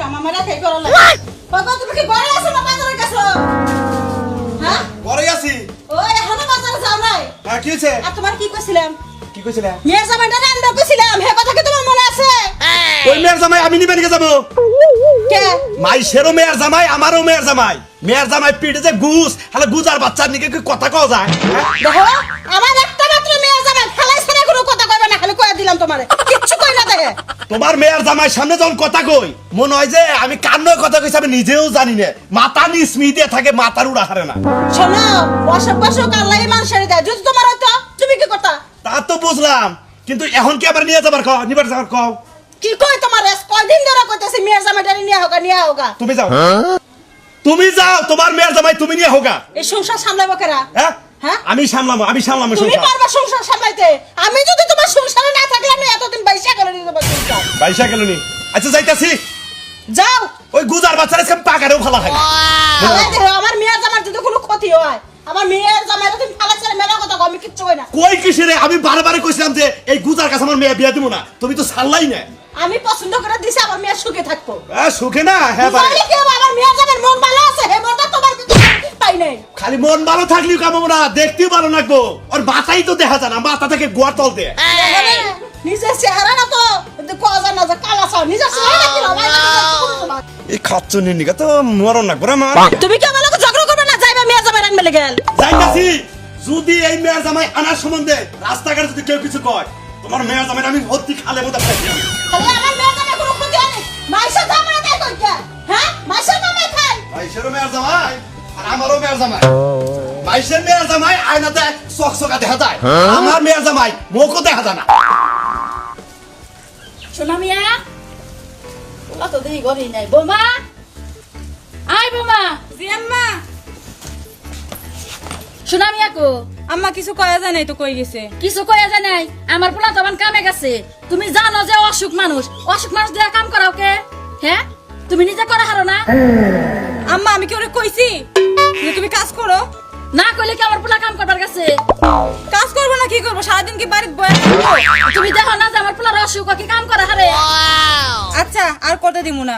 কাম আমারে খাই করা লাগে বাবা তুমি কি ঘরে আছো না বাজারে গেছো হ্যাঁ ঘরে আছি ওই এখনো বাজারে যাও নাই হ্যাঁ কি হইছে আর তোমার কি কইছিলাম কি কইছিলা মেয়ের জামাইটা রান্না কইছিলাম হে কথা কি তোমার মনে আছে ওই মেয়ের জামাই আমি নিবে নিকে যাব কে মাইশেরও মেয়ের জামাই আমারও মেয়ের জামাই পিঠে যে গুস হলে গুজার বাচ্চার নিকে কি কথা কও যায় দেখো আমার একটা মাত্র মেয়ের জামাই ফেলাই ছাড়া কোনো কথা কইবে না খালি কইয়া দিলাম তোমারে কিচ্ছু কই না দেখে তোমার মেয়ের জামাই সামনে যখন কথা কই মনে হয় যে আমি কান্নয় কথা কইছি আমি নিজেও জানি না মাথা নিস্মি দিয়ে থাকে মাথার উড়া হারে না শোনো বসক বসক আল্লাহ মানুষের দেয় যদি তোমার হয়তো তুমি কি করতা তা তো বুঝলাম কিন্তু এখন কি আবার নিয়ে যাবার কও নিবার যাবার কও কি কই তোমার কয়দিন ধরে কইতেছি মেয়ের জামাইটা নিয়ে হোগা তুমি যাও তুমি যাও তোমার মেয়ের জামাই তুমি নিয়ে হোগা এই সংসার সামলাবো কেরা হ্যাঁ হ্যাঁ আমি সামলামো তুমি সংসার পারবা সংসার সামলাইতে আমি যদি তোমার সংসারে না থাকলে আমি এতদিন বাইশা করে দিতে পারতাম সংসার বাইশা গেল নি আচ্ছা যাইতাছি যাও ওই গুজার বাচ্চারা সব পাকারেও ভালো হয় ফালাই দেখো আমার মেয়ের জামার যদি কোনো ক্ষতি হয় আমার মেয়ের জামাই তুমি ফালাই ছেড়ে মেলা কথা কও, আমি কিচ্ছু কই না কই কিসেরে আমি বারবার কইছিলাম যে এই গুজার কাছে আমার মেয়ে বিয়া দিব না তুমি তো ছাড়লাই না আমি পছন্দ করে দিছি আমার মেয়ে সুখে থাকবো সুখে না হ্যাঁ তাহলে কি হবে? আমার মেয়ের জামার মন ভালো আছে হে মনটা তোমার কিন্তু পাই নাই খালি মন ভালো থাকলেও কামো না দেখতেও ভালো লাগবো ওর মাথাই তো দেখা যায় না মাথা থেকে গোয়া তল দে নিজের চেহারা না তো কোয়া না যে কালা চাও নিজের চেহারা কি হবে এই খাচ্চনি নিকা তো মরণ না গোরা মা তুমি কি আমার লগে ঝগড়া করবে না যাইবা মেয়ের জামাই রাখবে গেল যাইতাছি যদি এই মেয়ের জামাই আনার সম্বন্ধে রাস্তাঘাটে যদি কেউ কিছু কয় তোমার মেয়ের জামাই আমি ভর্তি খালে মতো খাই তাহলে আমার মেয়ের জামাই কোনো ক্ষতি হয়নি মাইশা জামাই তাই কই কে হ্যাঁ মাইশা জামাই খাই মাইশেরও মেয়ের জামাই আর আমারও মেয়ের জামাই মাইশের মেয়ের জামাই আয়নাতে চকচকা দেখা যায় আমার মেয়ের জামাই মুখও দেখা যায় না সোনা মিয়া ওলা তো দেই ঘরেই নাই বোমা আই বোমা জি আম্মা সোনা মিয়া কো আম্মা কিছু কয়া যায় নাই তো কই গেছে কিছু কয়া যায় নাই আমার পোলা তখন কামে গেছে তুমি জানো যে অসুখ মানুষ দিয়ে কাম করাও কে হ্যাঁ তুমি নিজে করা হারো না আম্মা আমি কি ওরে কইছি যে তুমি কাজ করো না কইলে কি আমার পোলা কাম করবার গেছে কাজ করবো না কি করবো সারাদিন কি বাড়িতে বয়ে থাকবো? তুমি দেখো না যে আমার পোলার অসুখ ও কি কাম করা হারে আচ্ছা আর করতে দিমু না